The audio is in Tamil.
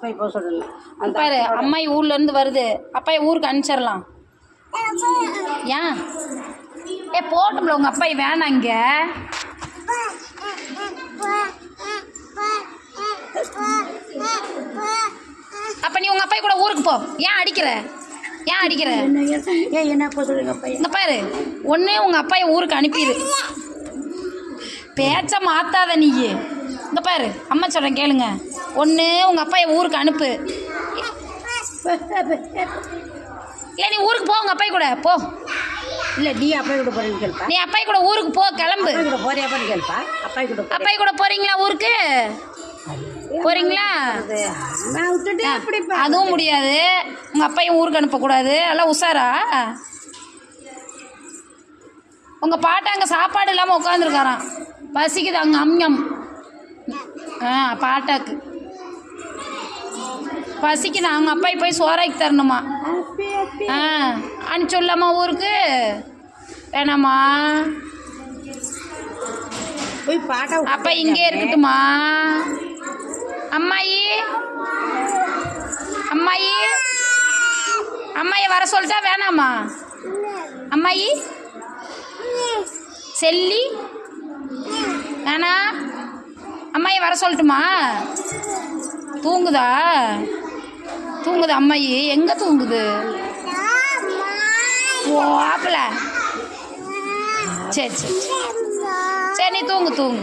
போக சொல்லுங்க. அந்த பாரு அம்மாயி ஊர்லேருந்து வருது, அப்பாயை ஊருக்கு அனுப்பிச்சிடலாம். ஏன் போட்டோம்ல உங்கள் அப்பாயி வேணாம் இங்கே. அப்போ நீ உங்கள் அப்பாயி கூட ஊருக்கு போ. ஏன் அடிக்கிற? என்ன போக சொல்லுங்க அப்பா? இங்கே பாரு, ஒன்று உங்கள் அப்பாயை ஊருக்கு அனுப்பிடு, பேச்ச மாற்றாத நீ. இங்கே பாரு அம்மா சொல்கிறேன் கேளுங்க. ஒன்று உங்கள் அப்பாயை ஊருக்கு அனுப்பு, இல்லை நீ ஊருக்கு போ உங்கள் அப்பாய் கூட போ. இல்லை நீ அப்பாய் கூட போகிறேன்னு கேள்ப்பா. நீ அப்பாய் கூட ஊருக்கு போ, கிளம்பு. கூட போறியாப்பான்னு கேள்ப்பா. அப்பாய் கூட போகிறீங்களா ஊருக்கு? போகிறீங்களா? நான் விட்டுட்டு அப்படிப்பா. அதுவும் முடியாது, உங்கள் அப்பையும் ஊருக்கு அனுப்பக்கூடாது. எல்லாம் உஷாரா? உங்கள் பாட்டை அங்கே சாப்பாடு இல்லாமல் உட்காந்துருக்காராம், பசிக்குது அங்கே அம்யம். பாட்டாக்கு பசிக்குது, அவங்க அப்பாய் போய் சோறாக்கி தரணுமா? அனுப்பிச்சு சொல்லாமா ஊருக்கு? வேணாமா? போய் பாட்டா அப்பா இங்கே இருக்கட்டுமா? அம்மாயி வர சொல்லிட்டா வேணாமா? அம்மாயி செல்லி வேணா, அம்மாயி வர சொல்லட்டுமா? தூங்குதா அம்மாயி? எங்கே தூங்குது? ஓ ஆப்பிள. சரி நீ தூங்கு.